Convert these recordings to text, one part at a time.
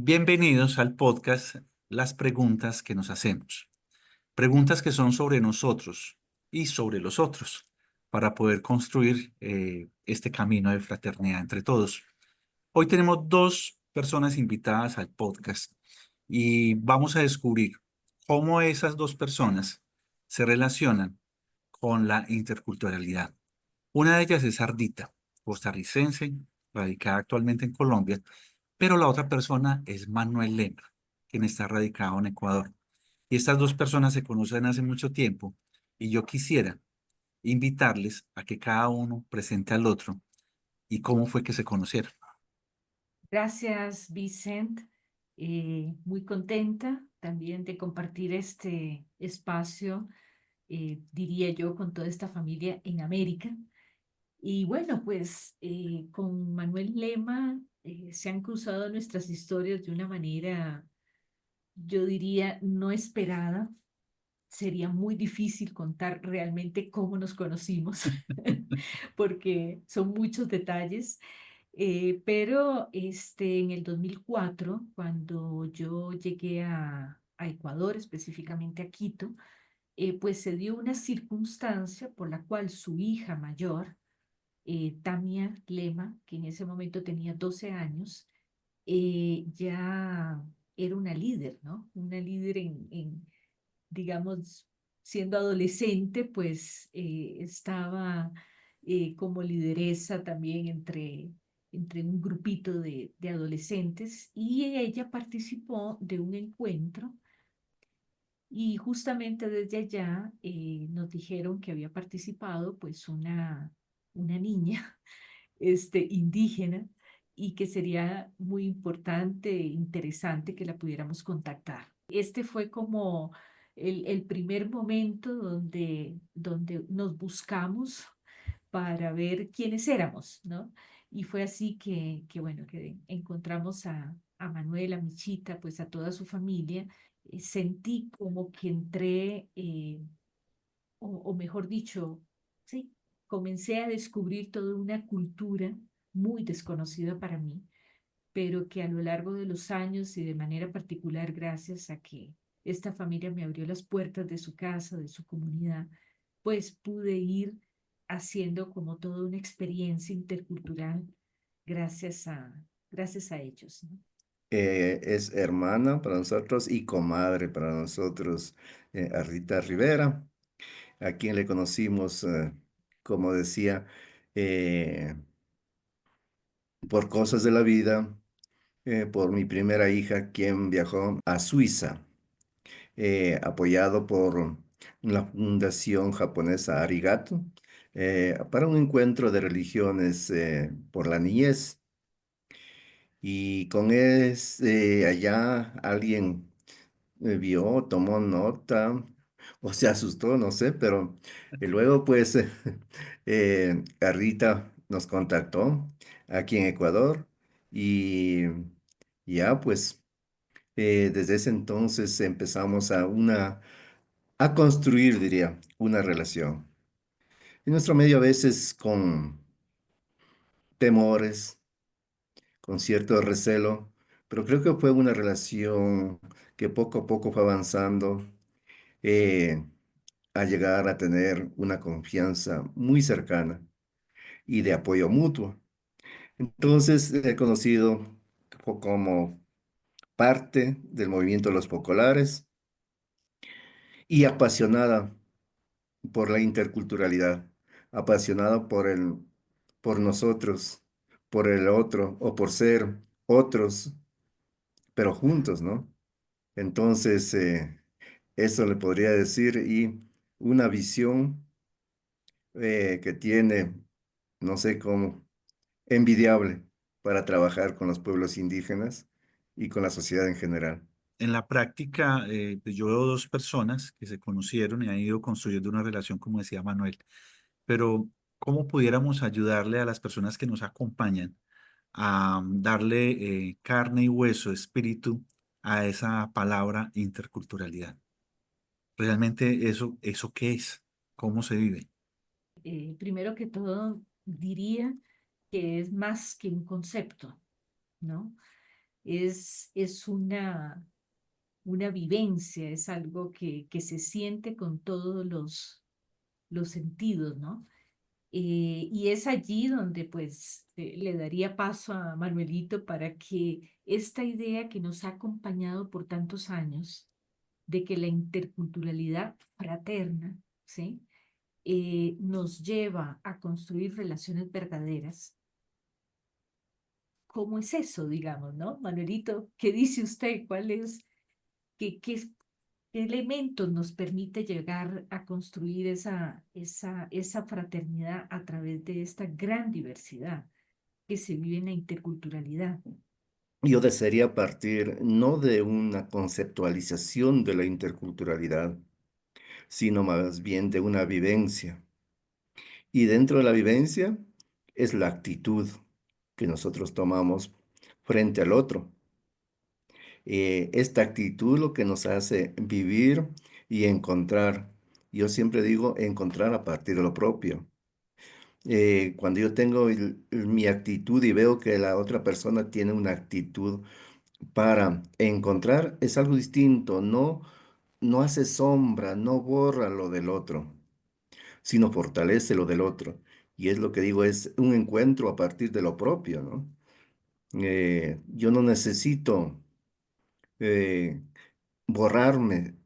Bienvenidos al podcast Las preguntas que nos hacemos. Preguntas que son sobre nosotros y sobre los otros para poder construir este camino de fraternidad entre todos. Hoy tenemos dos personas invitadas al podcast y vamos a descubrir cómo esas dos personas se relacionan con la interculturalidad. Una de ellas es Ardita, costarricense, radicada actualmente en Colombia, pero la otra persona es Manuel Lema, quien está radicado en Ecuador. Y estas dos personas se conocen hace mucho tiempo y yo quisiera invitarles a que cada uno presente al otro y cómo fue que se conocieron. Gracias, Vicent. Muy contenta también de compartir este espacio, diría yo, con toda esta familia en América. Y bueno, pues con Manuel Lema se han cruzado nuestras historias de una manera, yo diría, no esperada. Sería muy difícil contar realmente cómo nos conocimos, porque son muchos detalles. Pero en el 2004, cuando yo llegué a Ecuador, específicamente a Quito, pues se dio una circunstancia por la cual su hija mayor, Tamia Lema, que en ese momento tenía 12 años, ya era una líder, ¿no? Una líder digamos, siendo adolescente, pues estaba como lideresa también entre un grupito de adolescentes y ella participó de un encuentro y justamente desde allá nos dijeron que había participado pues una niña indígena y que sería muy importante e interesante que la pudiéramos contactar. Este fue como el primer momento donde nos buscamos para ver quiénes éramos, ¿no? Y fue así bueno, que encontramos a Manuel, a Michita, pues a toda su familia. Sentí como que entré, o mejor dicho, sí, comencé a descubrir toda una cultura muy desconocida para mí, pero que a lo largo de los años y de manera particular gracias a que esta familia me abrió las puertas de su casa, de su comunidad, pues pude ir haciendo como toda una experiencia intercultural gracias a ellos, ¿no? Es hermana para nosotros y comadre para nosotros, a Rita Rivera, a quien le conocimos, como decía, eh, por cosas de la vida, por mi primera hija, quien viajó a Suiza, apoyado por la fundación japonesa Arigato, para un encuentro de religiones por la niñez. Y con allá alguien vio, tomó nota o se asustó, no sé, pero luego pues Carlita nos contactó aquí en Ecuador y ya pues desde ese entonces empezamos a construir, diría, una relación. En nuestro medio a veces con temores, con cierto recelo, pero creo que fue una relación que poco a poco fue avanzando. eh, a llegar a tener una confianza muy cercana y de apoyo mutuo. Entonces, he conocido como parte del movimiento de los populares y apasionada por la interculturalidad, apasionada por nosotros, por el otro o por ser otros, pero juntos, ¿no? Entonces, eso le podría decir y una visión que tiene, no sé cómo, envidiable para trabajar con los pueblos indígenas y con la sociedad en general. En la práctica, pues yo veo dos personas que se conocieron y han ido construyendo una relación, como decía Manuel, pero ¿cómo pudiéramos ayudarle a las personas que nos acompañan a darle carne y hueso, espíritu a esa palabra interculturalidad? Realmente eso qué es, cómo se vive. Primero que todo, diría que es más que un concepto, ¿no? es una vivencia, es algo que se siente con todos los sentidos, ¿no? Y es allí donde pues le daría paso a Manuelito para que esta idea que nos ha acompañado por tantos años de que la interculturalidad fraterna, ¿sí? Nos lleva a construir relaciones verdaderas. ¿Cómo es eso, digamos, no? Manuelito, ¿qué dice usted? ¿Cuál es, qué elementos nos permite llegar a construir esa fraternidad a través de esta gran diversidad que se vive en la interculturalidad? Yo desearía partir no de una conceptualización de la interculturalidad, sino más bien de una vivencia. Y dentro de la vivencia es la actitud que nosotros tomamos frente al otro. Esta actitud lo que nos hace vivir y encontrar. Yo siempre digo encontrar a partir de lo propio. Cuando yo tengo mi actitud y veo que la otra persona tiene una actitud para encontrar, es algo distinto. No, no hace sombra, no borra lo del otro, sino fortalece lo del otro. Y es lo que digo, es un encuentro a partir de lo propio, ¿no? Yo no necesito eh, borrarme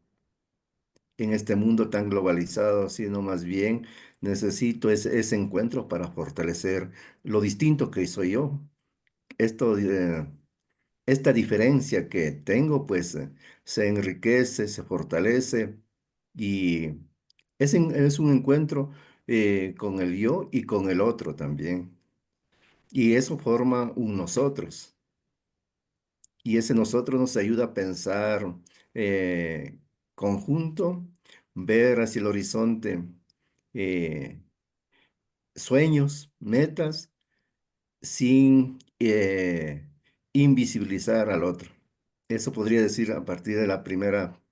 en este mundo tan globalizado, sino más bien necesito ese encuentro para fortalecer lo distinto que soy yo. Esto, esta diferencia que tengo, pues se enriquece, se fortalece y es un encuentro con el yo y con el otro también. Y eso forma un nosotros. Y ese nosotros nos ayuda a pensar eh, conjunto, ver hacia el horizonte eh, sueños, metas, sin invisibilizar al otro. Eso podría decir a partir de la primera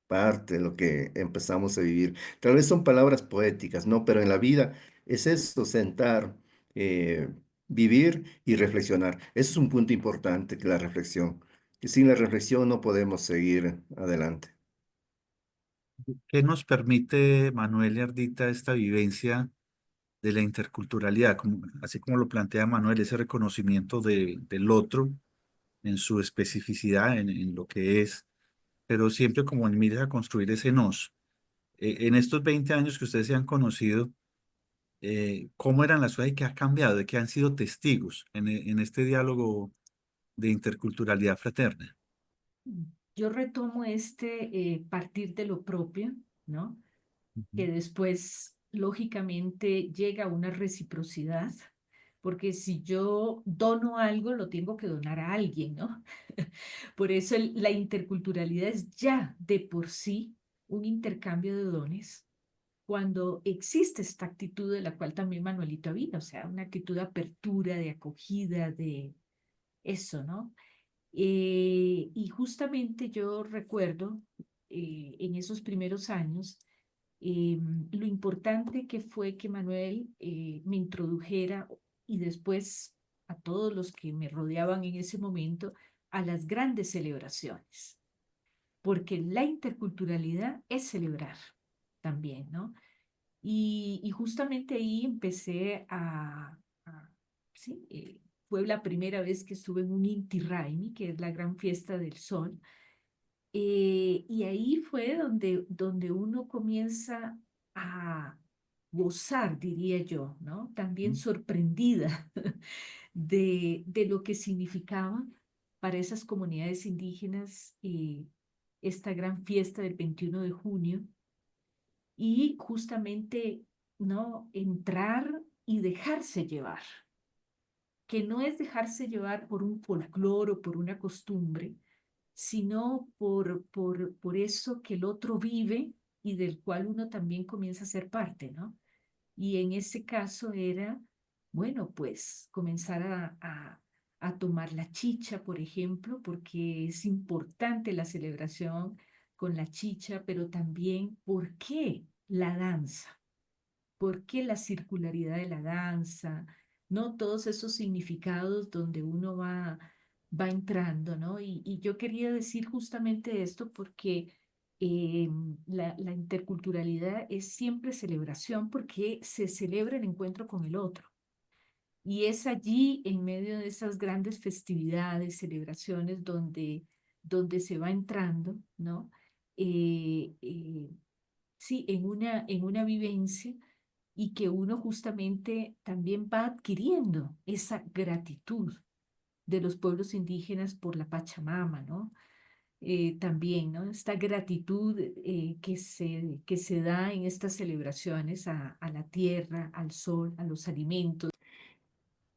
parte de lo que empezamos a vivir. Tal vez son palabras poéticas, ¿no? Pero en la vida es eso, sentar, eh, vivir y reflexionar. Eso es un punto importante, que la reflexión. Que sin la reflexión no podemos seguir adelante. ¿Qué nos permite, Manuel y Ardita, esta vivencia de la interculturalidad? Así como lo plantea Manuel, ese reconocimiento del otro en su especificidad, en lo que es, pero siempre como en miras a construir ese nos. En estos 20 años que ustedes se han conocido, ¿cómo eran las cosas y qué ha cambiado? ¿De qué han sido testigos en este diálogo de interculturalidad fraterna? Yo retomo partir de lo propio, ¿no? Ujú. Que después, lógicamente, llega una reciprocidad, porque si yo dono algo, lo tengo que donar a alguien, ¿no? Por eso la interculturalidad es ya de por sí un intercambio de dones, cuando existe esta actitud de la cual también Manuelito vino, o sea, una actitud de apertura, de acogida, de eso, ¿no? Y justamente yo recuerdo en esos primeros años lo importante que fue que Manuel me introdujera y después a todos los que me rodeaban en ese momento a las grandes celebraciones, porque la interculturalidad es celebrar también, ¿no? Y justamente ahí empecé sí, fue la primera vez que estuve en un Inti Raymi, que es la gran fiesta del sol, y ahí fue donde uno comienza a gozar, diría yo, ¿no? También sorprendida de lo que significaba para esas comunidades indígenas esta gran fiesta del 21 de junio y justamente, ¿no? Entrar y dejarse llevar, que no es dejarse llevar por un folclore o por una costumbre, sino por eso que el otro vive y del cual uno también comienza a ser parte, ¿no? Y en ese caso era, bueno, pues comenzar a tomar la chicha, por ejemplo, porque es importante la celebración con la chicha, pero también ¿por qué la danza? ¿Por qué la circularidad de la danza? ¿No? Todos esos significados donde uno va entrando, ¿no? Y yo quería decir justamente esto porque la interculturalidad es siempre celebración porque se celebra el encuentro con el otro. Y es allí, en medio de esas grandes festividades, celebraciones, donde se va entrando, ¿no? Eh, eh, sí, en una vivencia y que uno justamente también va adquiriendo esa gratitud de los pueblos indígenas por la Pachamama, ¿no? También, ¿no? Esta gratitud que se da en estas celebraciones a la tierra, al sol, a los alimentos.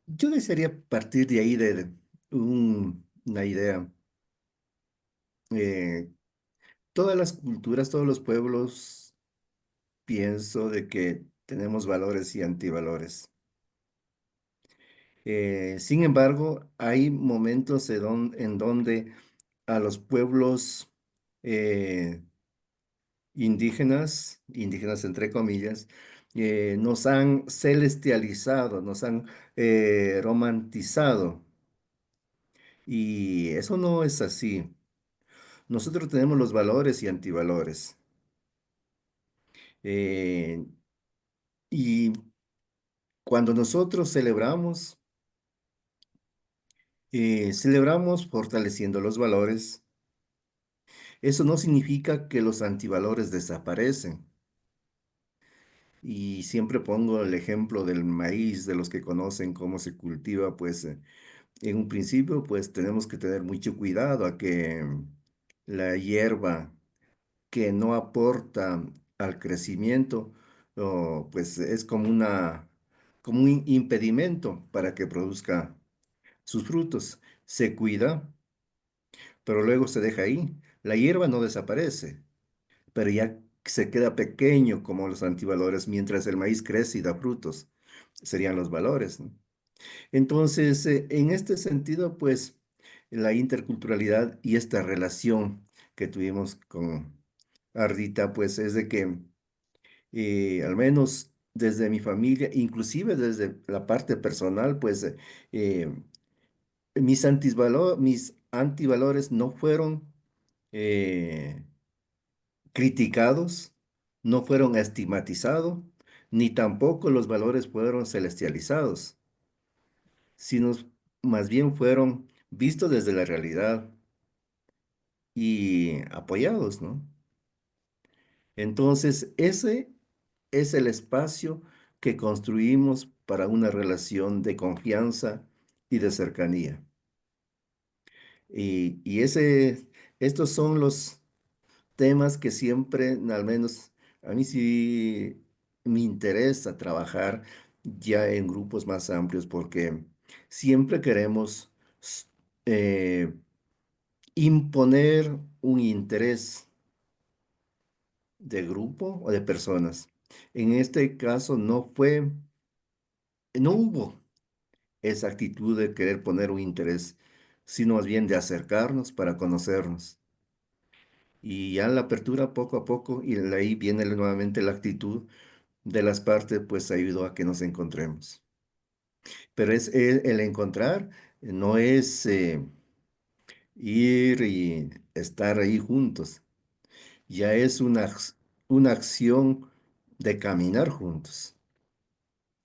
Yo desearía partir de ahí de una idea. Eh, Todas las culturas, todos los pueblos, pienso de que tenemos valores y antivalores. Sin embargo, hay momentos en donde a los pueblos eh, indígenas entre comillas, nos han celestializado, nos han romantizado. Y eso no es así. Nosotros tenemos los valores y antivalores. Eh, y cuando nosotros celebramos fortaleciendo los valores. Eso no significa que los antivalores desaparecen. Y siempre pongo el ejemplo del maíz, de los que conocen cómo se cultiva, pues en un principio pues tenemos que tener mucho cuidado a que la hierba que no aporta al crecimiento, pues es como como un impedimento para que produzca sus frutos. Se cuida, pero luego se deja ahí. La hierba no desaparece, pero ya se queda pequeño como los antivalores, mientras el maíz crece y da frutos, serían los valores, ¿no? Entonces, en este sentido, pues, la interculturalidad y esta relación que tuvimos con Ardita, pues, es de que, al menos desde mi familia, inclusive desde la parte personal, pues, eh, mis antivalores no fueron eh, criticados, no fueron estigmatizados, ni tampoco los valores fueron celestializados, sino más bien fueron vistos desde la realidad y apoyados, ¿no? Entonces, ese es el espacio que construimos para una relación de confianza y de cercanía. Estos son los temas que siempre, al menos a mí sí me interesa trabajar ya en grupos más amplios porque siempre queremos s- eh, imponer un interés de grupo o de personas. En este caso no hubo esa actitud de querer poner un interés, sino más bien de acercarnos para conocernos. Y ya la apertura poco a poco, y de ahí viene nuevamente la actitud de las partes, pues ayudó a que nos encontremos. Pero el encontrar, no es ir y estar ahí juntos, ya es una acción de caminar juntos.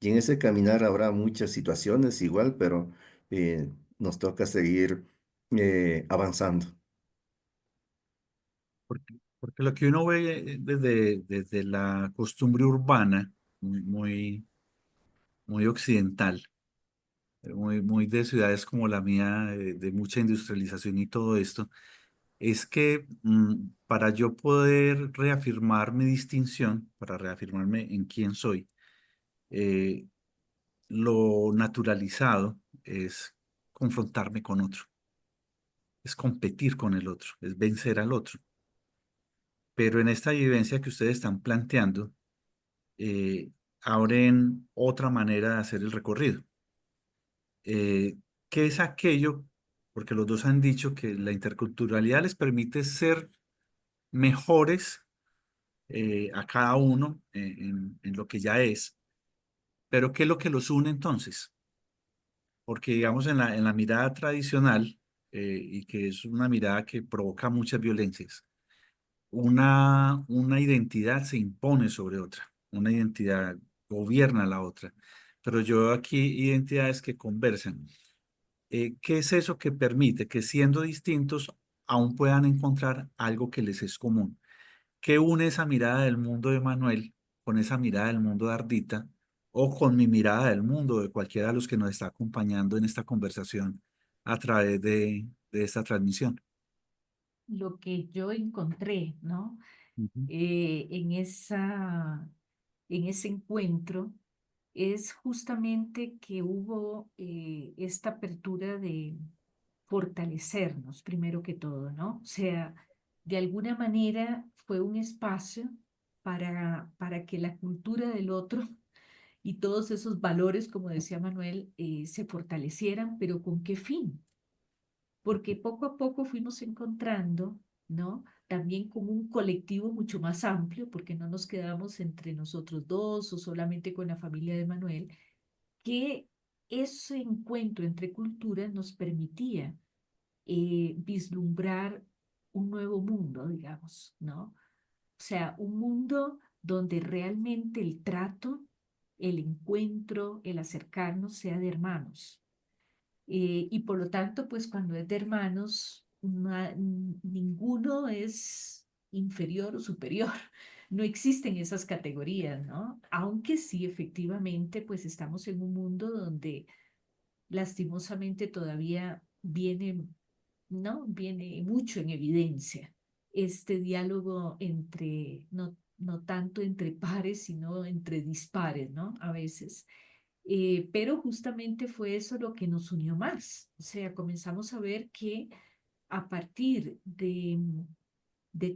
Y en ese caminar habrá muchas situaciones igual, pero nos toca seguir avanzando. Porque lo que uno ve desde la costumbre urbana, muy occidental, muy de ciudades como la mía, de mucha industrialización y todo esto, es que para yo poder reafirmar mi distinción, para reafirmarme en quién soy, eh, lo naturalizado es confrontarme con otro, es competir con el otro, es vencer al otro. Pero en esta vivencia que ustedes están planteando, eh, abren otra manera de hacer el recorrido. ¿Qué es aquello? Porque los dos han dicho que la interculturalidad les permite ser mejores a cada uno en lo que ya es, pero ¿qué es lo que los une entonces? Porque digamos en la mirada tradicional, y que es una mirada que provoca muchas violencias. Una identidad se impone sobre otra, una identidad gobierna la otra, pero yo veo aquí identidades que conversan. ¿Qué es eso que permite que siendo distintos aún puedan encontrar algo que les es común? ¿Qué une esa mirada del mundo de Manuel con esa mirada del mundo de Ardita o con mi mirada del mundo de cualquiera de los que nos está acompañando en esta conversación a través de esta transmisión? Lo que yo encontré, ¿no? Ujú, En en ese encuentro es justamente que hubo esta apertura de fortalecernos, primero que todo, ¿no? O sea, de alguna manera fue un espacio para que la cultura del otro y todos esos valores, como decía Manuel, se fortalecieran, pero ¿con qué fin? Porque poco a poco fuimos encontrando, ¿no? También como un colectivo mucho más amplio, porque no nos quedamos entre nosotros dos o solamente con la familia de Manuel, que ese encuentro entre culturas nos permitía vislumbrar un nuevo mundo, digamos, ¿no? O sea, un mundo donde realmente el trato, el encuentro, el acercarnos sea de hermanos. Y por lo tanto, pues cuando es de hermanos, ninguno es inferior o superior. No existen esas categorías, ¿no? Aunque sí, efectivamente, pues estamos en un mundo donde lastimosamente todavía viene, ¿no? Viene mucho en evidencia este diálogo entre, no tanto entre pares, sino entre dispares, ¿no? A veces. Pero justamente fue eso lo que nos unió más. O sea, comenzamos a ver que a partir de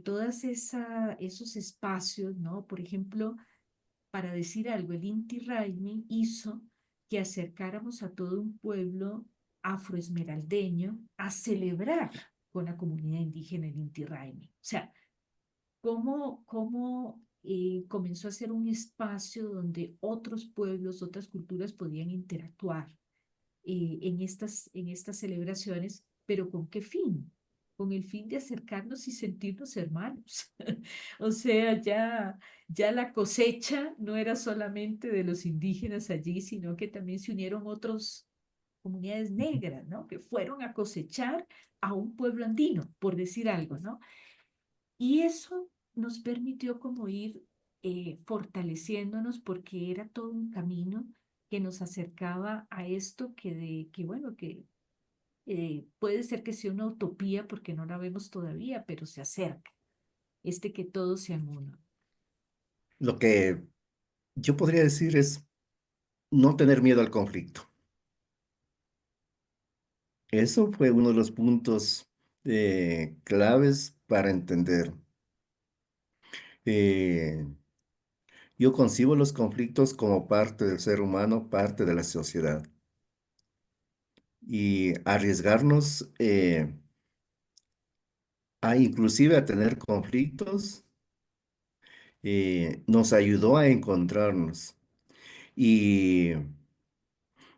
todas esos espacios, ¿no? Por ejemplo, para decir algo, el Inti Raymi hizo que acercáramos a todo un pueblo afroesmeraldeño a celebrar con la comunidad indígena el Inti Raymi. O sea, cómo comenzó a ser un espacio donde otros pueblos, otras culturas podían interactuar en estas celebraciones, pero ¿con qué fin? Con el fin de acercarnos y sentirnos hermanos. O sea, ya la cosecha no era solamente de los indígenas allí, sino que también se unieron otras comunidades ujú. negras, ¿no? Que fueron a cosechar a un pueblo andino, por decir algo, ¿no? Y eso nos permitió como ir fortaleciéndonos porque era todo un camino que nos acercaba a esto que bueno, que puede ser que sea una utopía porque no la vemos todavía, pero se acerca, que todos sean uno. Lo que yo podría decir es no tener miedo al conflicto. Eso fue uno de los puntos claves para entender. Eh, yo concibo los conflictos como parte del ser humano, parte de la sociedad. Y arriesgarnos a inclusive a tener conflictos nos ayudó a encontrarnos. Y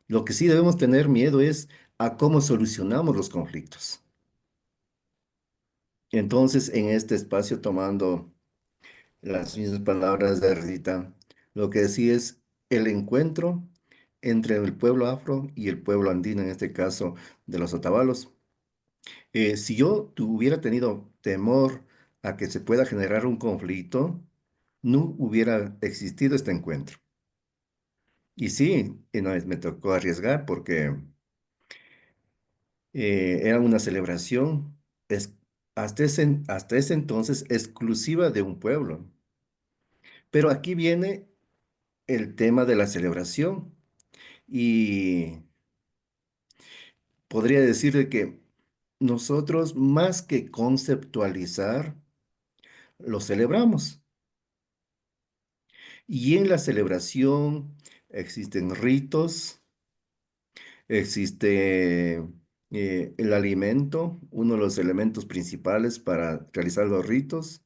lo que sí debemos tener miedo es a cómo solucionamos los conflictos. Entonces, en este espacio, tomando las mismas palabras de Rita, lo que decía es el encuentro entre el pueblo afro y el pueblo andino, en este caso de los Otavalos. Si yo hubiera tenido temor a que se pueda generar un conflicto, no hubiera existido este encuentro. Y sí, no, me tocó arriesgar porque era una celebración hasta ese entonces exclusiva de un pueblo. Pero aquí viene el tema de la celebración y podría decir de que nosotros más que conceptualizar, lo celebramos. Y en la celebración existen ritos, existe el alimento, uno de los elementos principales para realizar los ritos.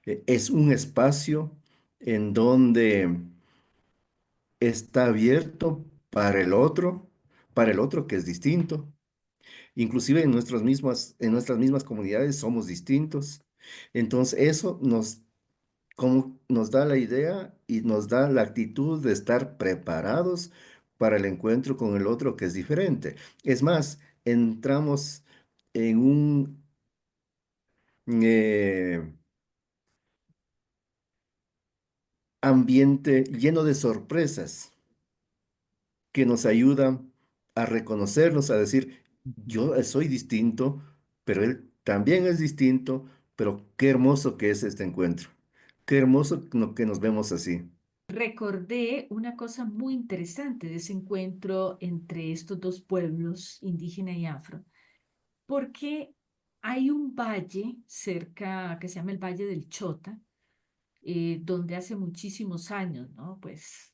Es un espacio en donde está abierto para el otro que es distinto. Inclusive en nuestras mismas comunidades somos distintos. Entonces, eso como nos da la idea y nos da la actitud de estar preparados para el encuentro con el otro que es diferente. Es más, entramos en un eh, ambiente lleno de sorpresas que nos ayudan a reconocernos, a decir, Ujú. yo soy distinto, pero él también es distinto, pero qué hermoso que es este encuentro. Qué hermoso que nos vemos así. Recordé una cosa muy interesante de ese encuentro entre estos dos pueblos, indígena y afro, porque hay un valle cerca que se llama el Valle del Chota, donde hace muchísimos años, ¿no? Pues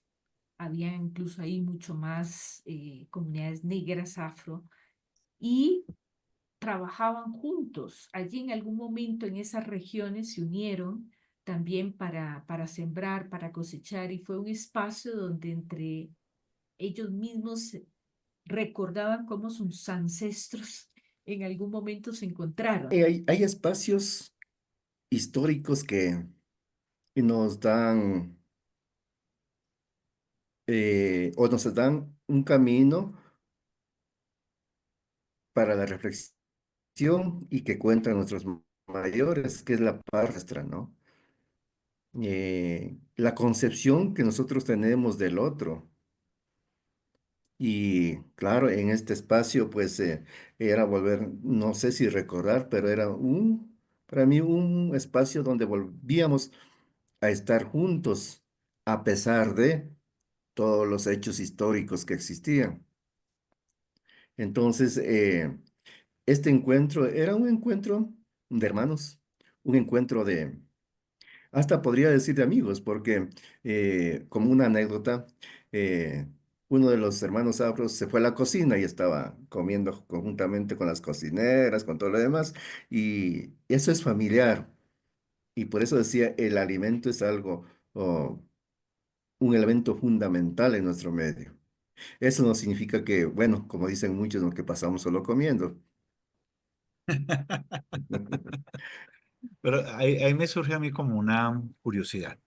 había incluso ahí mucho más comunidades negras afro y trabajaban juntos. Allí en algún momento en esas regiones se unieron también para sembrar, para cosechar y fue un espacio donde entre ellos mismos recordaban cómo sus ancestros en algún momento se encontraron. Hay espacios históricos que nos dan o nos dan un camino para la reflexión y que cuentan nuestros mayores, que es la paz nuestra, ¿no? La concepción que nosotros tenemos del otro. Y claro, en este espacio, pues era volver, no sé si recordar, pero era para mí, un espacio donde volvíamos a estar juntos, a pesar de todos los hechos históricos que existían. Entonces, este encuentro era un encuentro de hermanos, un encuentro hasta podría decir de amigos, porque como una anécdota, eh, uno de los hermanos afros se fue a la cocina y estaba comiendo conjuntamente con las cocineras, con todo lo demás, y eso es familiar. Y por eso decía, el alimento es algo, oh, un elemento fundamental en nuestro medio. Eso no significa que, bueno, como dicen muchos, ¿no?, que pasamos solo comiendo. Pero ahí me surge a mí como una curiosidad,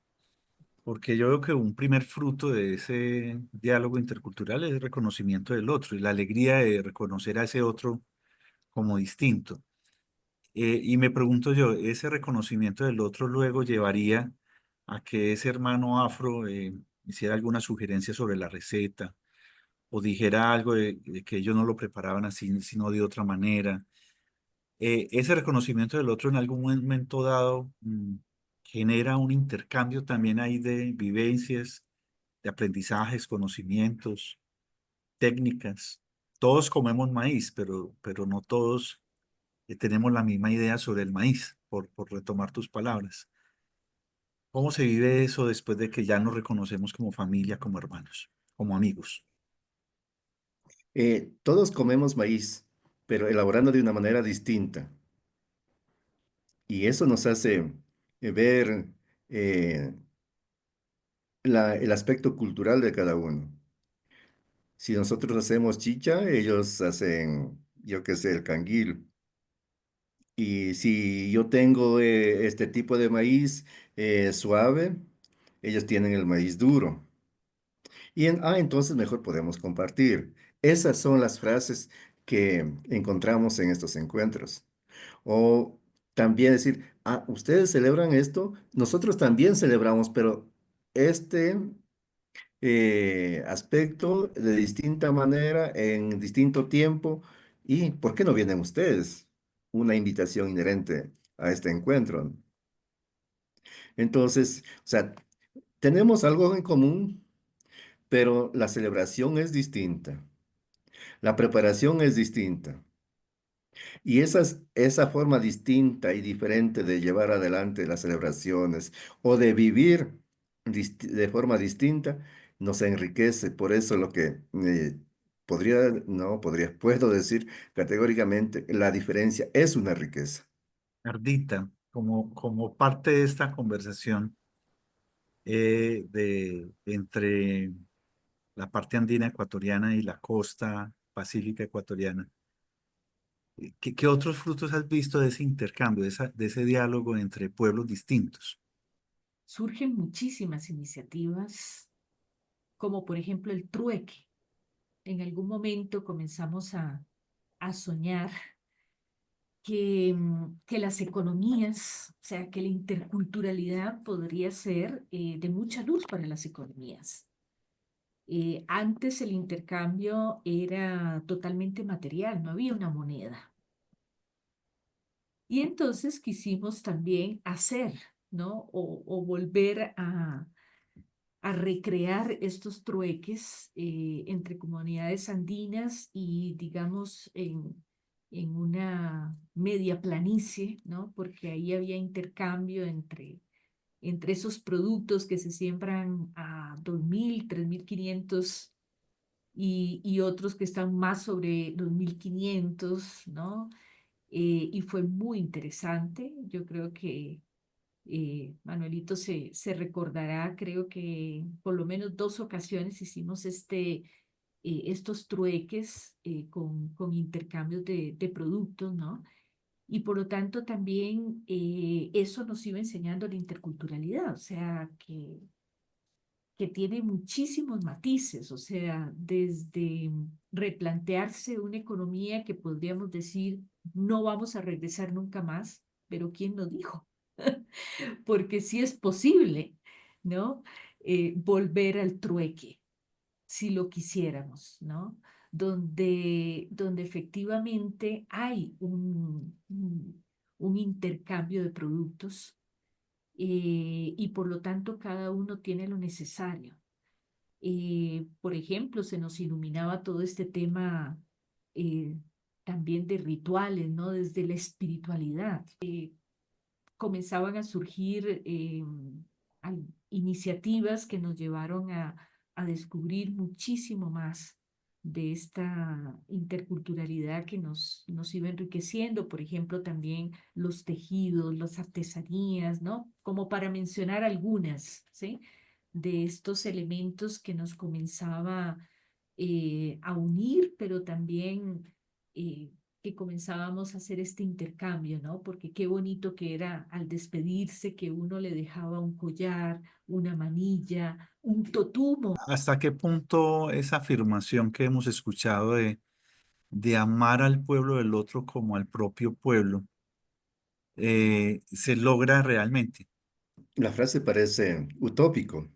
porque yo veo que un primer fruto de ese diálogo intercultural es el reconocimiento del otro y la alegría de reconocer a ese otro como distinto. Y me pregunto yo, ¿ese reconocimiento del otro luego llevaría a que ese hermano afro hiciera alguna sugerencia sobre la receta o dijera algo de que ellos no lo preparaban así, sino de otra manera? Ese reconocimiento del otro en algún momento dado genera un intercambio también ahí de vivencias, de aprendizajes, conocimientos, técnicas. Todos comemos maíz, pero no todos tenemos la misma idea sobre el maíz, por retomar tus palabras. ¿Cómo se vive eso después de que ya nos reconocemos como familia, como hermanos, como amigos? Todos comemos maíz, pero elaborando de una manera distinta. Y eso nos hace ver eh, el aspecto cultural de cada uno. Si nosotros hacemos chicha, ellos hacen, yo qué sé, el canguil. Y si yo tengo este tipo de maíz suave, ellos tienen el maíz duro. Entonces mejor podemos compartir. Esas son las frases que encontramos en estos encuentros. O también decir, ustedes celebran esto, nosotros también celebramos, pero este aspecto de distinta manera, en distinto tiempo. ¿Y por qué no vienen ustedes? Una invitación inherente a este encuentro. Entonces, o sea, tenemos algo en común, pero la celebración es distinta, la preparación es distinta. Y esa forma distinta y diferente de llevar adelante las celebraciones o de vivir de forma distinta nos enriquece. Por eso lo que puedo decir categóricamente, la diferencia es una riqueza. Ardita, como parte de esta conversación entre la parte andina ecuatoriana y la costa pacífica ecuatoriana, ¿Qué otros frutos has visto de ese intercambio, de ese diálogo entre pueblos distintos? Surgen muchísimas iniciativas, como por ejemplo el trueque. En algún momento comenzamos a soñar que las economías, o sea, que la interculturalidad podría ser de mucha luz para las economías. Antes el intercambio era totalmente material, no había una moneda. Y entonces quisimos también hacer, ¿no? O volver a recrear estos trueques entre comunidades andinas y, digamos, en una media planicie, ¿no? Porque ahí había intercambio entre esos productos que se siembran a 2.000, 3.500 y otros que están más sobre los 1.500, ¿no? Y fue muy interesante. Yo creo que Manuelito se recordará, creo que por lo menos 2 ocasiones hicimos estos trueques con intercambios de productos, ¿no? Y por lo tanto también eso nos iba enseñando la interculturalidad, o sea, que tiene muchísimos matices, o sea, desde replantearse una economía que podríamos decir no vamos a regresar nunca más, pero ¿quién lo dijo? Porque sí es posible, ¿no? Volver al trueque, si lo quisiéramos, ¿no? Donde efectivamente hay un intercambio de productos y por lo tanto cada uno tiene lo necesario. Por ejemplo, se nos iluminaba todo este tema eh, también de rituales, ¿no? Desde la espiritualidad. Comenzaban a surgir iniciativas que nos llevaron a descubrir muchísimo más de esta interculturalidad que nos iba enriqueciendo, por ejemplo, también los tejidos, las artesanías, ¿no? Como para mencionar algunas, ¿sí? De estos elementos que nos comenzaba a unir, pero también eh, que comenzábamos a hacer este intercambio, ¿no? Porque qué bonito que era al despedirse que uno le dejaba un collar, una manilla, un totumo. ¿Hasta qué punto esa afirmación que hemos escuchado de amar al pueblo del otro como al propio pueblo se logra realmente? La frase parece utópico.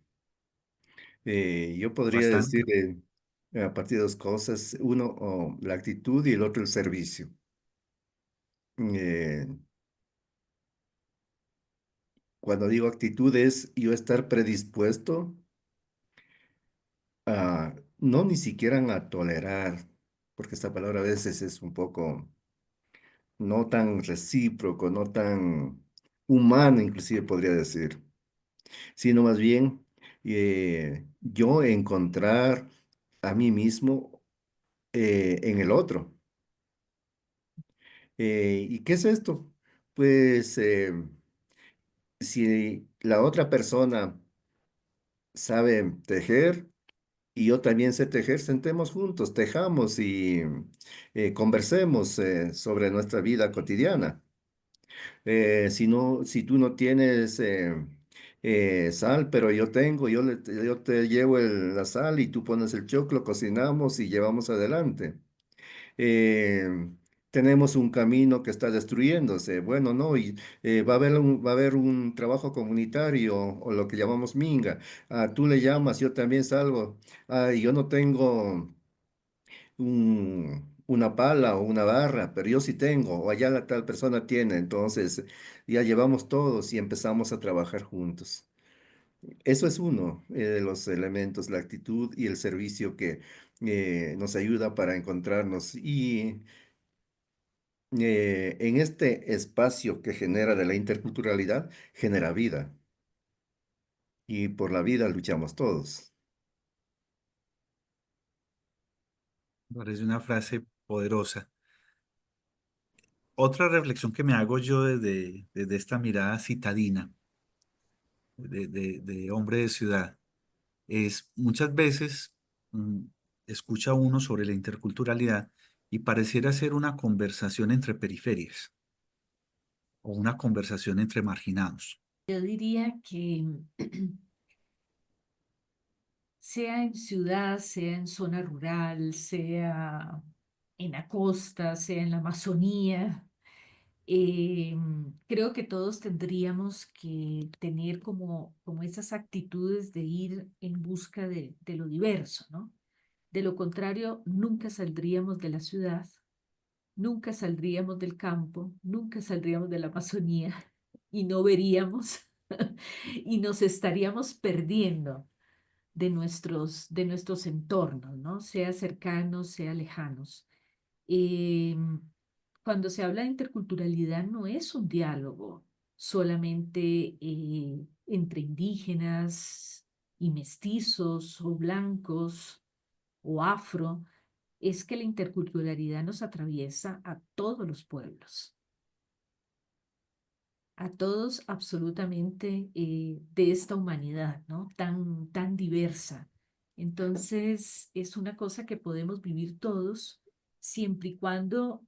Yo podría decir Bastante. a partir de 2 cosas, uno la actitud y el otro el servicio. Eh, Cuando digo actitud es yo estar predispuesto a no ni siquiera a tolerar, porque esta palabra a veces es un poco no tan recíproco, no tan humano, inclusive podría decir, sino más bien yo encontrar a mí mismo en el otro. ¿Y qué es esto? Pues si la otra persona sabe tejer y yo también sé tejer, sentemos juntos, tejamos y conversemos sobre nuestra vida cotidiana. Si no, si tú no tienes sal, pero yo tengo, yo te llevo la sal y tú pones el choclo, cocinamos y llevamos adelante. eh, Tenemos un camino que está destruyéndose. Bueno, no, y va a haber un trabajo comunitario o lo que llamamos minga. Ah, tú le llamas, yo también salgo. Ah, yo no tengo una pala o una barra, pero yo sí tengo, o allá la tal persona tiene. Entonces ya llevamos todos y empezamos a trabajar juntos. Eso es uno de los elementos, la actitud y el servicio que nos ayuda para encontrarnos. Y en este espacio que genera de la interculturalidad, genera vida. Y por la vida luchamos todos. Parece una frase poderosa. Otra reflexión que me hago yo desde esta mirada citadina, de hombre de ciudad, es muchas veces escucha uno sobre la interculturalidad y pareciera ser una conversación entre periferias o una conversación entre marginados. Yo diría que sea en ciudad, sea en zona rural, sea en la costa, sea en la Amazonía, creo que todos tendríamos que tener como esas actitudes de ir en busca de lo diverso, ¿no? De lo contrario, nunca saldríamos de la ciudad, nunca saldríamos del campo, nunca saldríamos de la Amazonía y no veríamos y nos estaríamos perdiendo de nuestros entornos, ¿no? Sea cercanos, sea lejanos. Em, Cuando se habla de interculturalidad no es un diálogo solamente entre indígenas y mestizos o blancos o afro, es que la interculturalidad nos atraviesa a todos los pueblos, a todos absolutamente de esta humanidad, ¿no? Tan diversa. Entonces, es una cosa que podemos vivir todos siempre y cuando,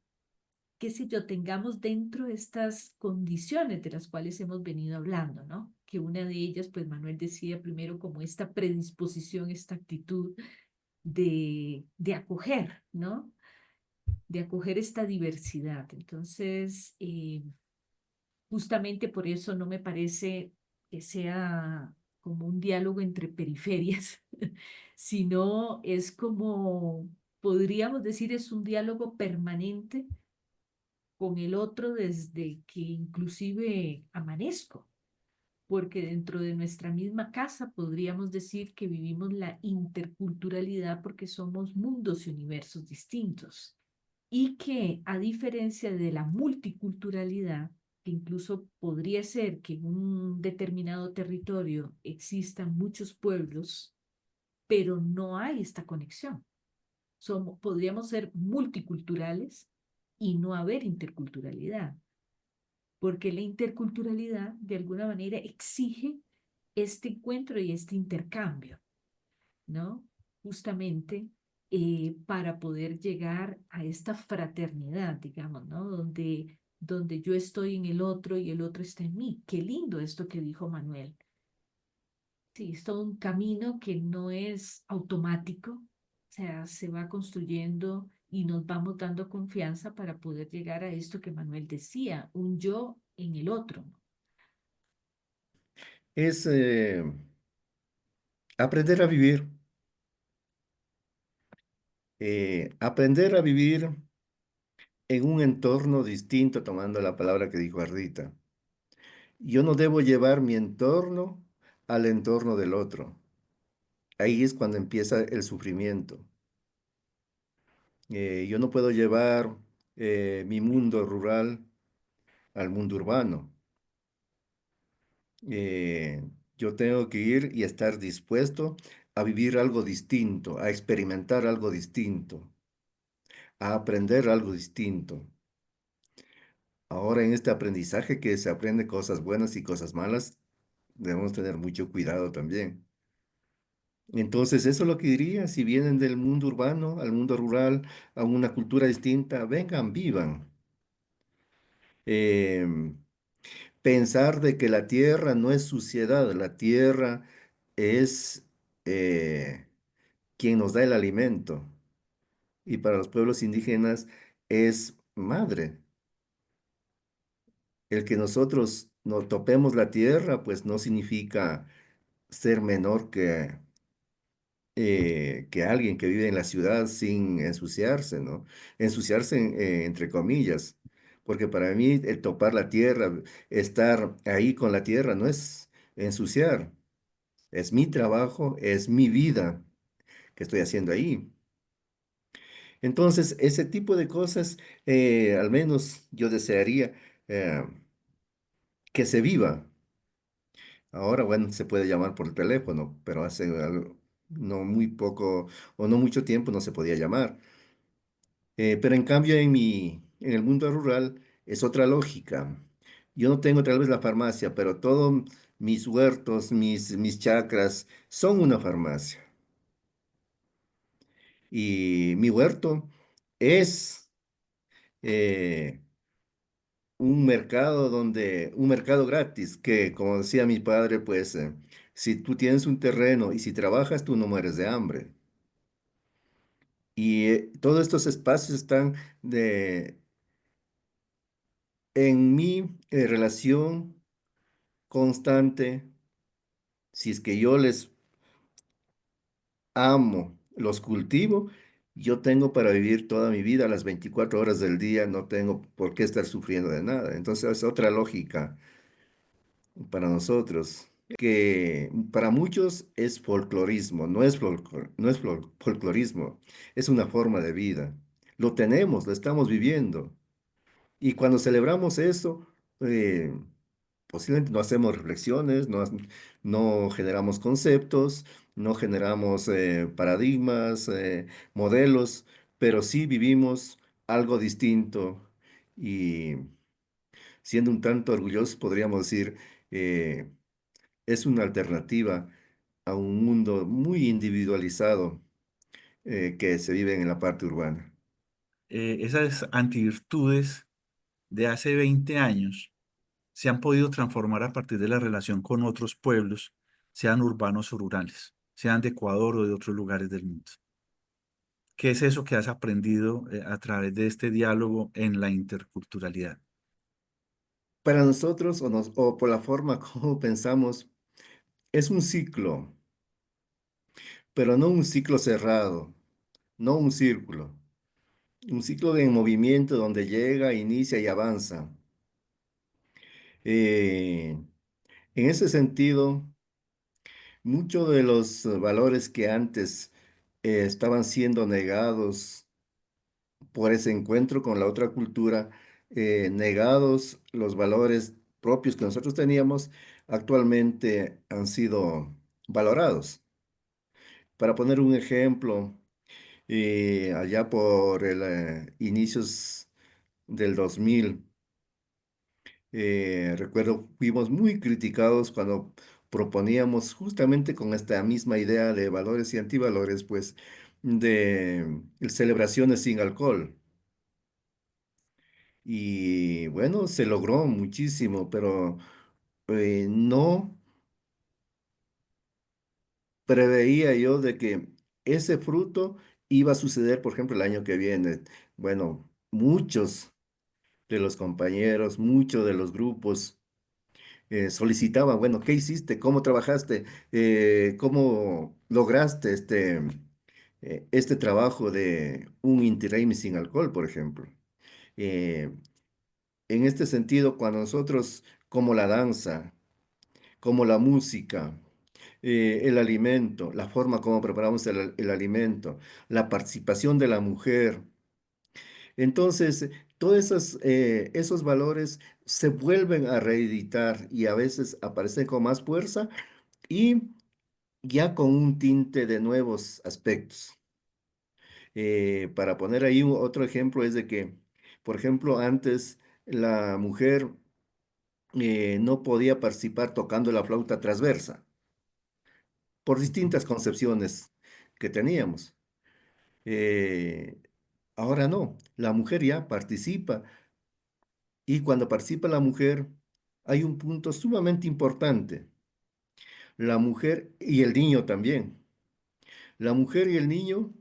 qué sé yo, tengamos dentro estas condiciones de las cuales hemos venido hablando, ¿no? Que una de ellas, pues Manuel decía primero como esta predisposición, esta actitud de acoger, ¿no? De acoger esta diversidad. Entonces, justamente por eso no me parece que sea como un diálogo entre periferias, sino es como, podríamos decir, es un diálogo permanente con el otro desde que inclusive amanezco, porque dentro de nuestra misma casa podríamos decir que vivimos la interculturalidad porque somos mundos y universos distintos y que a diferencia de la multiculturalidad, que incluso podría ser que en un determinado territorio existan muchos pueblos, pero no hay esta conexión. Podríamos ser multiculturales y no haber interculturalidad, porque la interculturalidad de alguna manera exige este encuentro y este intercambio, ¿no? Justamente para poder llegar a esta fraternidad, digamos, ¿no? Donde yo estoy en el otro y el otro está en mí. Qué lindo esto que dijo Manuel. Sí, es todo un camino que no es automático, o sea, se va construyendo y nos vamos dando confianza para poder llegar a esto que Manuel decía, un yo en el otro. Es aprender a vivir, aprender a vivir en un entorno distinto, tomando la palabra que dijo Ardita. Yo no debo llevar mi entorno al entorno del otro. Ahí es cuando empieza el sufrimiento. Yo no puedo llevar mi mundo rural al mundo urbano. Eh, yo tengo que ir y estar dispuesto a vivir algo distinto, a experimentar algo distinto, a aprender algo distinto. Ahora en este aprendizaje que se aprende cosas buenas y cosas malas, debemos tener mucho cuidado también. Entonces, eso es lo que diría, si vienen del mundo urbano al mundo rural, a una cultura distinta, vengan, vivan. Em, Pensar de que la tierra no es suciedad, la tierra es eh, quien nos da el alimento. Y para los pueblos indígenas es madre. El que nosotros no topemos la tierra, pues no significa ser menor que alguien que vive en la ciudad sin ensuciarse, ¿no? Ensuciarse entre comillas, porque para mí el topar la tierra, estar ahí con la tierra, no es ensuciar, es mi trabajo, es mi vida que estoy haciendo ahí. Entonces, ese tipo de cosas, al menos yo desearía eh, que se viva. Ahora, bueno, se puede llamar por teléfono, pero hace no muy poco o no mucho tiempo no se podía llamar. Pero en cambio en el mundo rural es otra lógica. Yo no tengo tal vez la farmacia, pero todos mis huertos, mis chacras son una farmacia. Y mi huerto es eh, un mercado gratis, que como decía mi padre, pues si tú tienes un terreno y si trabajas, tú no mueres de hambre. Y todos estos espacios están en mi relación constante. Si es que yo les amo, los cultivo, yo tengo para vivir toda mi vida, las 24 horas del día, no tengo por qué estar sufriendo de nada. Entonces es otra lógica para nosotros, que para muchos es folclorismo, no es folclorismo, es una forma de vida. Lo tenemos, lo estamos viviendo. Y cuando celebramos eso, eh, posiblemente no hacemos reflexiones, no generamos conceptos, no generamos paradigmas, modelos, pero sí vivimos algo distinto y siendo un tanto orgullosos podríamos decir, eh, es una alternativa a un mundo muy individualizado que se vive en la parte urbana. Esas antivirtudes de hace 20 años se han podido transformar a partir de la relación con otros pueblos, sean urbanos o rurales, sean de Ecuador o de otros lugares del mundo. ¿Qué es eso que has aprendido a través de este diálogo en la interculturalidad? Para nosotros, o por la forma como pensamos, es un ciclo, pero no un ciclo cerrado, no un círculo. Un ciclo en movimiento donde llega, inicia y avanza. Eh, en ese sentido, muchos de los valores que antes estaban siendo negados por ese encuentro con la otra cultura, negados los valores propios que nosotros teníamos, actualmente han sido valorados. Para poner un ejemplo, allá por el inicios del 2000, recuerdo, fuimos muy criticados cuando proponíamos justamente con esta misma idea de valores y antivalores, pues, de celebraciones sin alcohol. Y bueno, se logró muchísimo, pero no preveía yo de que ese fruto iba a suceder, por ejemplo, el año que viene. Bueno, muchos de los compañeros, muchos de los grupos solicitaban, bueno, ¿qué hiciste? ¿Cómo trabajaste? ¿Cómo lograste este trabajo de un Interrail sin alcohol, por ejemplo? Eh, en este sentido, cuando nosotros, como la danza, como la música, el alimento, la forma como preparamos el alimento, la participación de la mujer, entonces, todos esos valores se vuelven a reeditar y a veces aparecen con más fuerza y ya con un tinte de nuevos aspectos. Para poner ahí otro ejemplo es de que, por ejemplo, antes la mujer no podía participar tocando la flauta transversa por distintas concepciones que teníamos. Eh, Ahora no, la mujer ya participa y cuando participa la mujer hay un punto sumamente importante. La mujer y el niño también. La mujer y el niño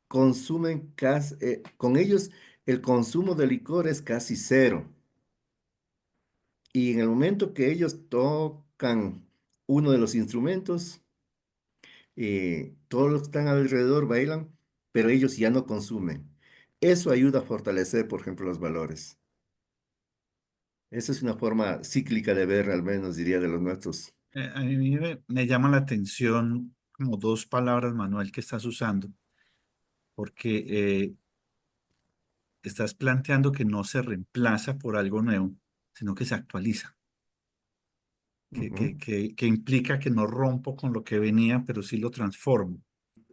consumen casi, con ellos el consumo de licor es casi cero. Y en el momento que ellos tocan uno de los instrumentos, todos los que están alrededor bailan, pero ellos ya no consumen. Eso ayuda a fortalecer, por ejemplo, los valores. Esa es una forma cíclica de ver, al menos diría, de los nuestros. A mí me llama la atención como dos palabras, Manuel, que estás usando, porque estás planteando que no se reemplaza por algo nuevo, sino que se actualiza, Ujú. que implica que no rompo con lo que venía, pero sí lo transformo.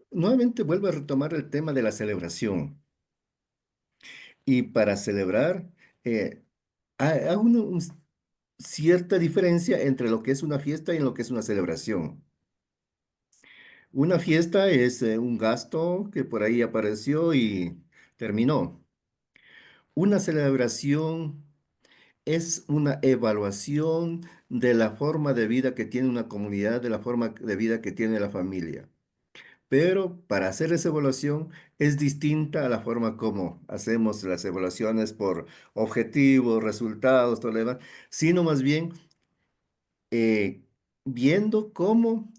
Nuevamente vuelvo a retomar el tema de la celebración. Y para celebrar, hay cierta diferencia entre lo que es una fiesta y lo que es una celebración. Una fiesta es un gasto que por ahí apareció y terminó. Una celebración es una evaluación de la forma de vida que tiene una comunidad, de la forma de vida que tiene la familia. Pero para hacer esa evaluación es distinta a la forma como hacemos las evaluaciones por objetivos, resultados, todo lo demás, sino más bien eh, viendo cómo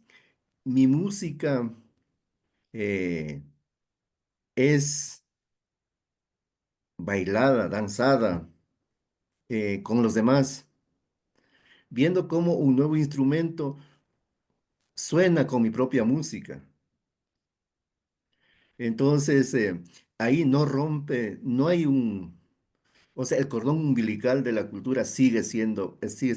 mi música eh, es bailada, danzada con los demás, viendo cómo un nuevo instrumento suena con mi propia música. Entonces, ahí no rompe, no hay un, o sea, el cordón umbilical de la cultura sigue siendo, sigue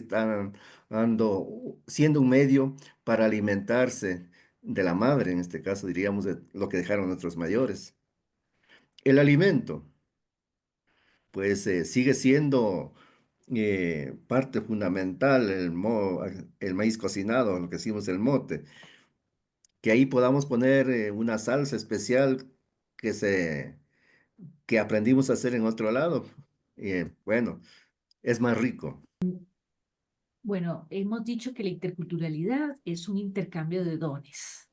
siendo un medio para alimentarse de la madre, en este caso diríamos de lo que dejaron nuestros mayores. El alimento, pues sigue siendo parte fundamental, el maíz cocinado, lo que decimos el mote, que ahí podamos poner una salsa especial que se que aprendimos a hacer en otro lado. Bueno, es más rico. Bueno, hemos dicho que la interculturalidad es un intercambio de dones.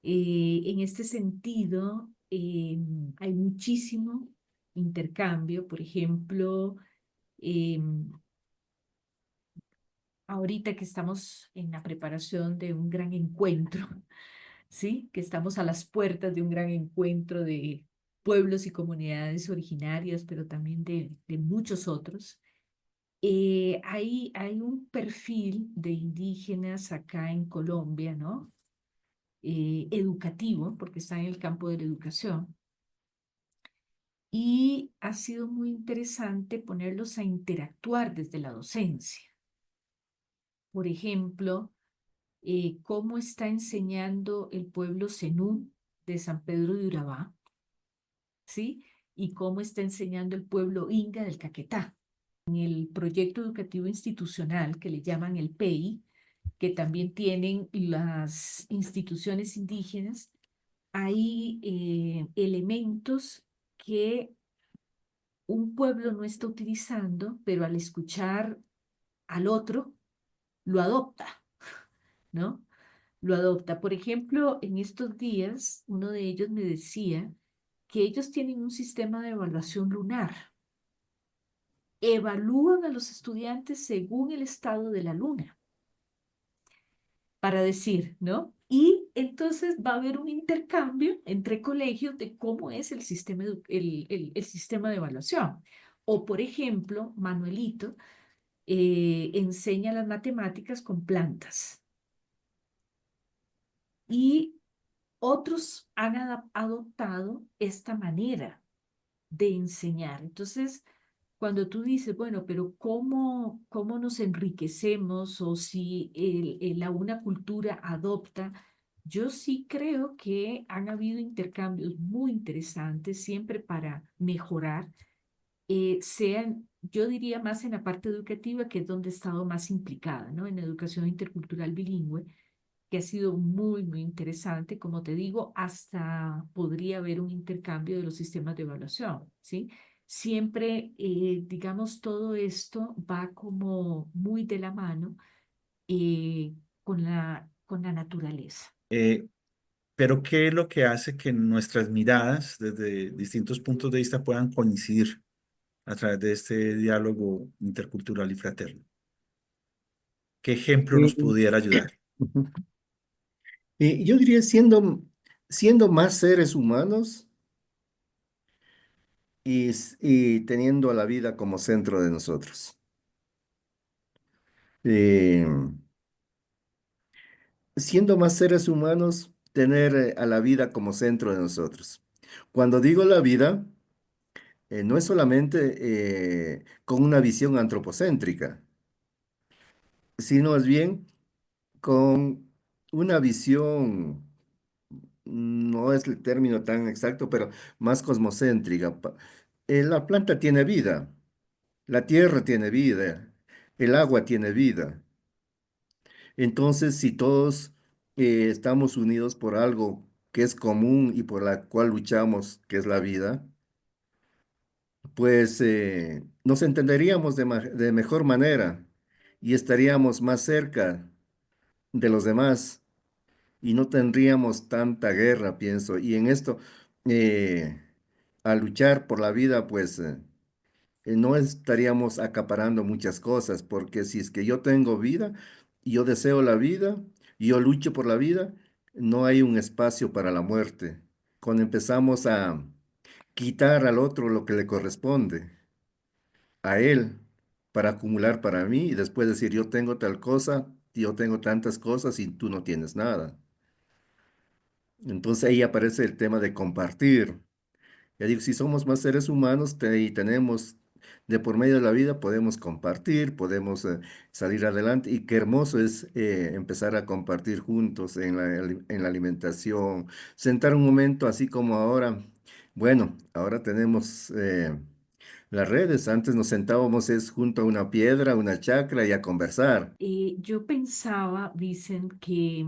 En este sentido, hay muchísimo intercambio. Por ejemplo, em, ahorita que estamos en la preparación de un gran encuentro, ¿sí? Que estamos a las puertas de un gran encuentro de pueblos y comunidades originarias, pero también de muchos otros. Hay un perfil de indígenas acá en Colombia, ¿no? Educativo, porque está en el campo de la educación. Y ha sido muy interesante ponerlos a interactuar desde la docencia. Por ejemplo, cómo está enseñando el pueblo Zenú de San Pedro de Urabá, ¿sí? Y cómo está enseñando el pueblo Inga del Caquetá. En el proyecto educativo institucional que le llaman el PEI, que también tienen las instituciones indígenas, hay elementos que un pueblo no está utilizando, pero al escuchar al otro, lo adopta, ¿no? Lo adopta. Por ejemplo, en estos días, uno de ellos me decía que ellos tienen un sistema de evaluación lunar. Evalúan a los estudiantes según el estado de la luna, para decir, ¿no? Y entonces va a haber un intercambio entre colegios de cómo es el sistema, el sistema de evaluación. O, por ejemplo, Manuelito enseña las matemáticas con plantas y otros han adoptado esta manera de enseñar. Entonces, cuando tú dices, bueno, pero ¿cómo nos enriquecemos o si una cultura adopta? Yo sí creo que han habido intercambios muy interesantes siempre para mejorar, sean, yo diría más en la parte educativa, que es donde he estado más implicada, ¿no? En educación intercultural bilingüe, que ha sido muy, muy interesante. Como te digo, hasta podría haber un intercambio de los sistemas de evaluación, ¿sí? Siempre, digamos, todo esto va como muy de la mano eh, con la naturaleza. Eh, pero ¿qué es lo que hace que nuestras miradas desde distintos puntos de vista puedan coincidir a través de este diálogo intercultural y fraterno? ¿Qué ejemplo nos Y, pudiera ayudar? ujú. Y yo diría, siendo más seres humanos y teniendo a la vida como centro de nosotros. Eh, Siendo más seres humanos, tener a la vida como centro de nosotros. Cuando digo la vida, no es solamente con una visión antropocéntrica, sino más bien con una visión, no es el término tan exacto, pero más cosmocéntrica. La planta tiene vida, la tierra tiene vida, el agua tiene vida. Entonces, si todos estamos unidos por algo que es común y por la cual luchamos, que es la vida, pues nos entenderíamos de mejor manera y estaríamos más cerca de los demás y no tendríamos tanta guerra, pienso. Y en esto, eh, al luchar por la vida, pues no estaríamos acaparando muchas cosas, porque si es que yo tengo vida y yo deseo la vida y yo lucho por la vida, no hay un espacio para la muerte. Cuando empezamos a quitar al otro lo que le corresponde a él para acumular para mí y después decir yo tengo tal cosa, yo tengo tantas cosas y tú no tienes nada. Entonces ahí aparece el tema de compartir. Ya digo, si somos más seres humanos y tenemos de por medio de la vida, podemos compartir, podemos salir adelante y qué hermoso es empezar a compartir juntos en la alimentación, sentar un momento así como ahora. Bueno, ahora tenemos las redes, antes nos sentábamos es junto a una piedra, una chacra y a conversar. Yo pensaba, dicen, que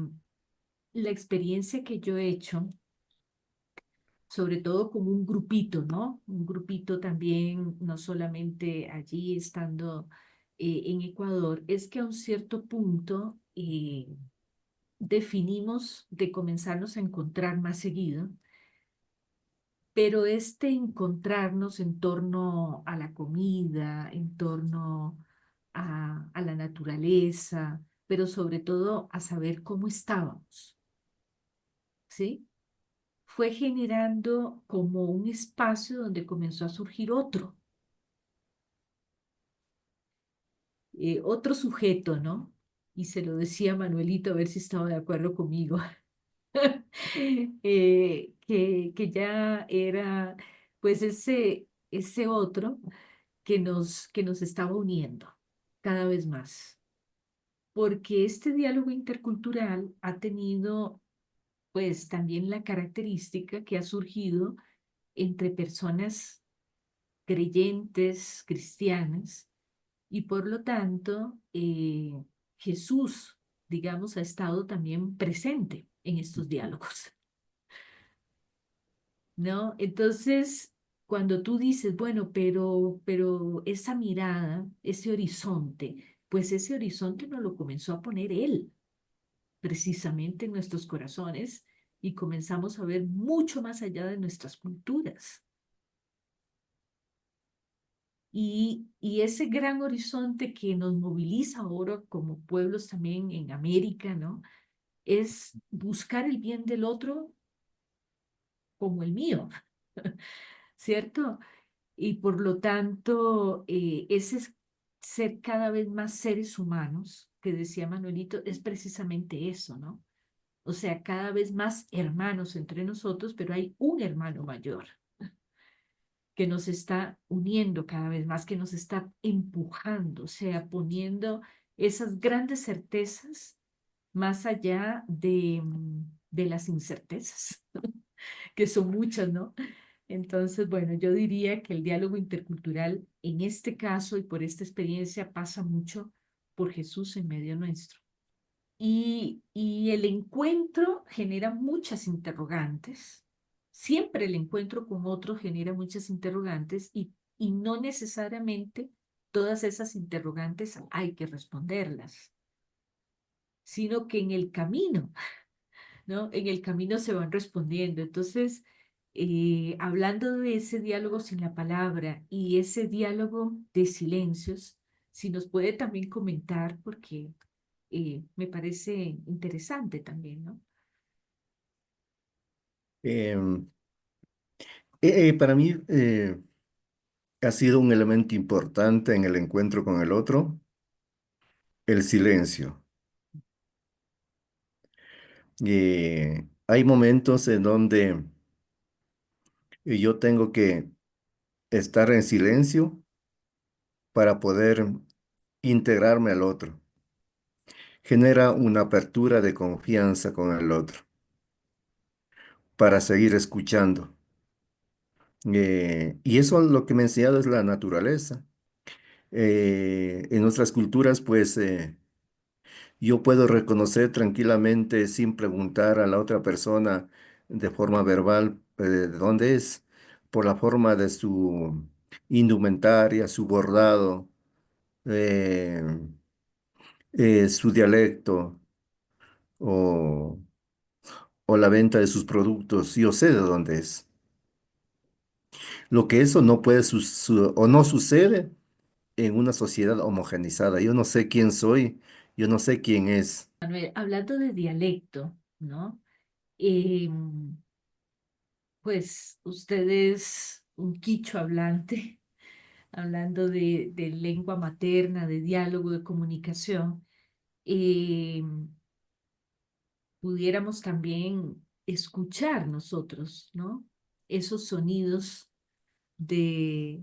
la experiencia que yo he hecho, sobre todo como un grupito, ¿no? Un grupito también, no solamente allí estando en Ecuador, es que a un cierto punto definimos de comenzarnos a encontrar más seguido, pero este encontrarnos en torno a la comida, en torno a la naturaleza, pero sobre todo a saber cómo estábamos, ¿sí? Fue generando como un espacio donde comenzó a surgir otro sujeto, ¿no? Y se lo decía a Manuelito a ver si estaba de acuerdo conmigo, que ya era pues ese otro que nos estaba uniendo cada vez más, porque este diálogo intercultural ha tenido pues también la característica que ha surgido entre personas creyentes, cristianas, y por lo tanto Jesús, digamos, ha estado también presente en estos diálogos, ¿no? Entonces, cuando tú dices, bueno, pero esa mirada, ese horizonte, pues ese horizonte nos lo comenzó a poner Él, precisamente en nuestros corazones, y comenzamos a ver mucho más allá de nuestras culturas. Y ese gran horizonte que nos moviliza ahora como pueblos también en América, ¿no? Es buscar el bien del otro como el mío, ¿cierto? Y por lo tanto, ese ser cada vez más seres humanos, que decía Manuelito, es precisamente eso, ¿no? O sea, cada vez más hermanos entre nosotros, pero hay un hermano mayor que nos está uniendo cada vez más, que nos está empujando, o sea, poniendo esas grandes certezas más allá de las incertezas, que son muchas, ¿no? Entonces, bueno, yo diría que el diálogo intercultural en este caso y por esta experiencia pasa mucho por Jesús en medio nuestro. Y el encuentro genera muchas interrogantes. Siempre el encuentro con otro genera muchas interrogantes y no necesariamente todas esas interrogantes hay que responderlas, sino que en el camino, ¿no? En el camino se van respondiendo. Entonces, hablando de ese diálogo sin la palabra y ese diálogo de silencios, si nos puede también comentar, porque me parece interesante también, ¿no? Em, para mí ha sido un elemento importante en el encuentro con el otro, el silencio. Hay momentos en donde yo tengo que estar en silencio para poder integrarme al otro. Genera una apertura de confianza con el otro para seguir escuchando. Y eso lo que me ha enseñado es la naturaleza. En nuestras culturas, pues, Yo puedo reconocer tranquilamente sin preguntar a la otra persona de forma verbal de dónde es, por la forma de su indumentaria, su bordado, eh, su dialecto o, o la venta de sus productos. Yo sé de dónde es. Lo que eso no puede o no sucede en una sociedad homogenizada. Yo no sé quién soy, yo no sé quién es. Manuel, hablando de dialecto, ¿no? Em, pues usted es un quicho hablante, hablando de lengua materna, de diálogo, de comunicación. em, Pudiéramos también escuchar nosotros, ¿no? Esos sonidos de,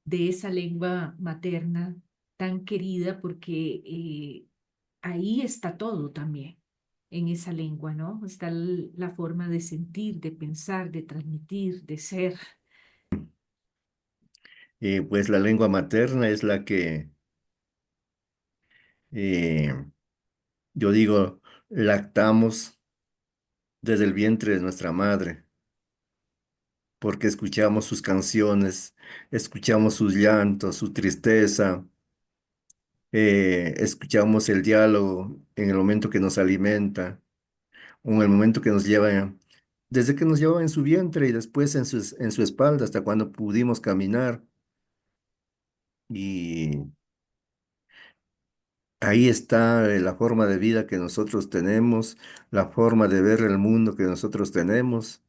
de esa lengua materna tan querida, porque ahí está todo también, en esa lengua, ¿no? Está la forma de sentir, de pensar, de transmitir, de ser. Pues la lengua materna es la que, eh, yo digo, lactamos desde el vientre de nuestra madre, porque escuchamos sus canciones, escuchamos sus llantos, su tristeza, escuchamos el diálogo en el momento que nos alimenta, o en el momento que nos lleva, desde que nos llevaba en su vientre y después en su espalda hasta cuando pudimos caminar. Y ahí está la forma de vida que nosotros tenemos, la forma de ver el mundo que nosotros tenemos.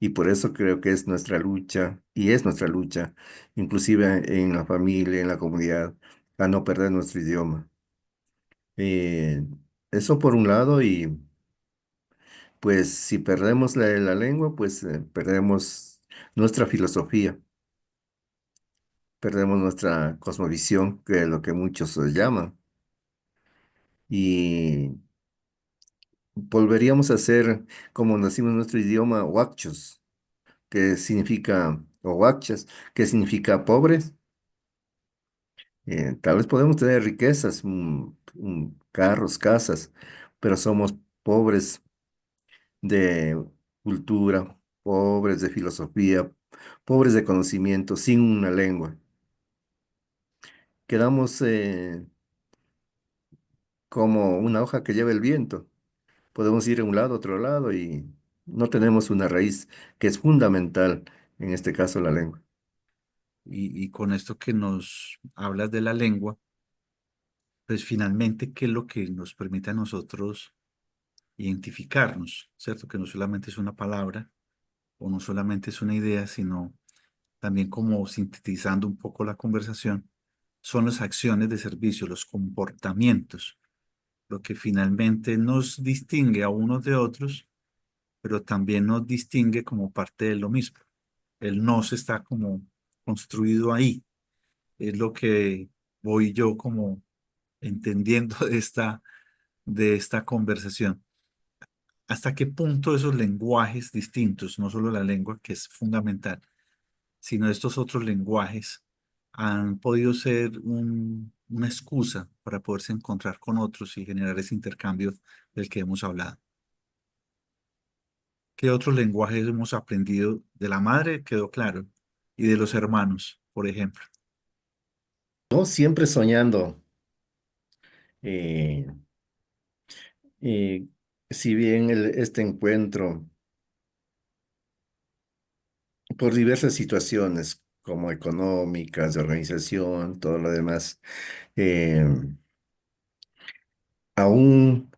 Y por eso creo que es nuestra lucha, y es nuestra lucha, inclusive en la familia, en la comunidad, a no perder nuestro idioma. Eh, Eso por un lado, y pues si perdemos la lengua, pues perdemos nuestra filosofía, perdemos nuestra cosmovisión, que es lo que muchos llaman. Y volveríamos a ser, como nacimos en nuestro idioma, huachos, que significa, o huachas, que significa pobres. Tal vez podemos tener riquezas, carros, casas, pero somos pobres de cultura, pobres de filosofía, pobres de conocimiento, sin una lengua. Quedamos como una hoja que lleva el viento. Podemos ir a un lado, a otro lado y no tenemos una raíz que es fundamental, en este caso la lengua. Y con esto que nos hablas de la lengua, pues finalmente, ¿qué es lo que nos permite a nosotros identificarnos? ¿Cierto? Que no solamente es una palabra o no solamente es una idea, sino también como sintetizando un poco la conversación, son las acciones de servicio, los comportamientos, lo que finalmente nos distingue a unos de otros, pero también nos distingue como parte de lo mismo. El nos está como construido ahí. Es lo que voy yo como entendiendo de esta conversación. ¿Hasta qué punto esos lenguajes distintos, no solo la lengua, que es fundamental, sino estos otros lenguajes, han podido ser una excusa para poderse encontrar con otros y generar ese intercambio del que hemos hablado? ¿Qué otros lenguajes hemos aprendido de la madre? Quedó claro. Y de los hermanos, por ejemplo. No siempre soñando, eh, eh, si bien este encuentro, por diversas situaciones, como económicas, de organización, todo lo demás, eh, aún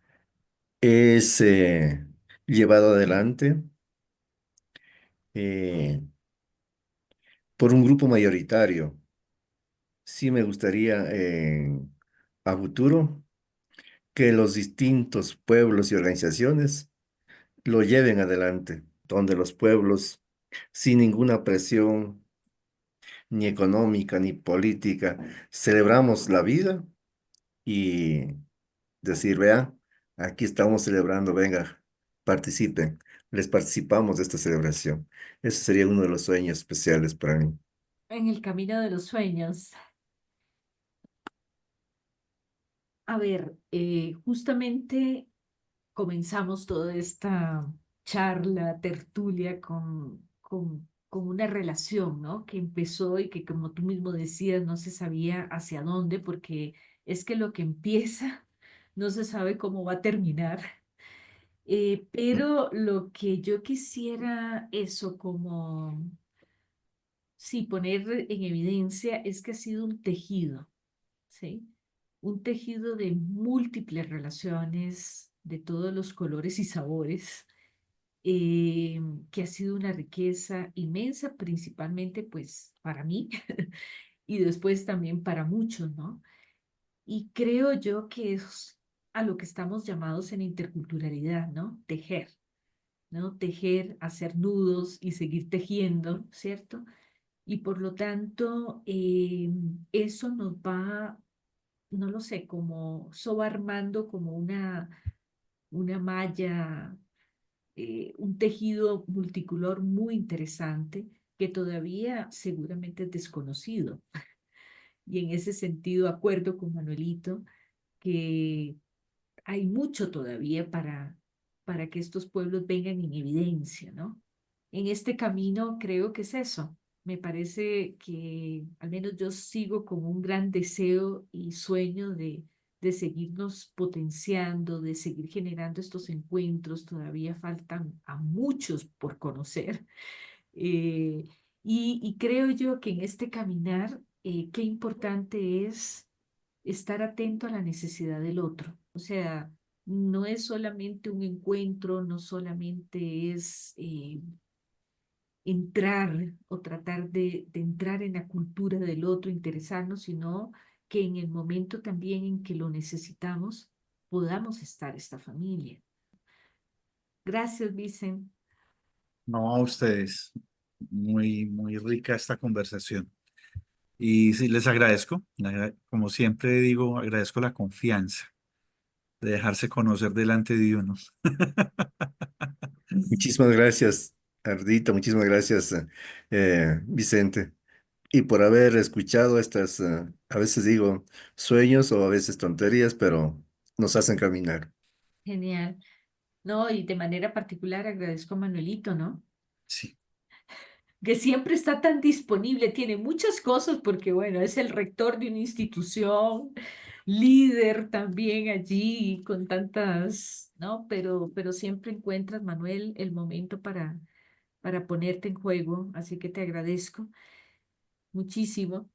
es llevado adelante eh, por un grupo mayoritario. Sí me gustaría a futuro que los distintos pueblos y organizaciones lo lleven adelante, donde los pueblos, sin ninguna presión ni económica ni política, celebramos la vida y decir, vean, aquí estamos celebrando, venga, participen, les participamos de esta celebración. Ese sería uno de los sueños especiales para mí. En el camino de los sueños. A ver, justamente comenzamos toda esta charla, tertulia con una relación, ¿no? Que empezó y que, como tú mismo decías, no se sabía hacia dónde, porque es que lo que empieza no se sabe cómo va a terminar. Pero lo que yo quisiera eso como, sí, poner en evidencia es que ha sido un tejido, ¿sí? Un tejido de múltiples relaciones, de todos los colores y sabores, eh, que ha sido una riqueza inmensa, principalmente pues para mí y después también para muchos, ¿no? Y creo yo que es a lo que estamos llamados en interculturalidad, ¿no? Tejer, ¿no? Tejer, hacer nudos y seguir tejiendo, ¿cierto? Y por lo tanto, eso nos va, no lo sé, como armando como una malla, un tejido multicolor muy interesante que todavía seguramente es desconocido. Y en ese sentido, acuerdo con Manuelito que hay mucho todavía para que estos pueblos vengan en evidencia, ¿no? En este camino creo que es eso. Me parece que al menos yo sigo con un gran deseo y sueño de seguirnos potenciando, de seguir generando estos encuentros. Todavía faltan a muchos por conocer. Eh, y creo yo que en este caminar, qué importante es estar atento a la necesidad del otro. O sea, no es solamente un encuentro, no solamente es entrar o tratar de entrar en la cultura del otro, interesarnos, sino que en el momento también en que lo necesitamos, podamos estar esta familia. Gracias, Vicen. No a ustedes. Muy, muy rica esta conversación. Y sí, les agradezco. Como siempre digo, agradezco la confianza de dejarse conocer delante de uno. Muchísimas gracias, Ardito, muchísimas gracias, Vicente, y por haber escuchado estas, a veces digo, sueños o a veces tonterías, pero nos hacen caminar. Genial. No, y de manera particular agradezco a Manuelito, ¿no? Sí. Que siempre está tan disponible, tiene muchas cosas porque, bueno, es el rector de una institución, líder también allí con tantas, ¿no? Pero siempre encuentras, Manuel, el momento para ponerte en juego, así que te agradezco muchísimo.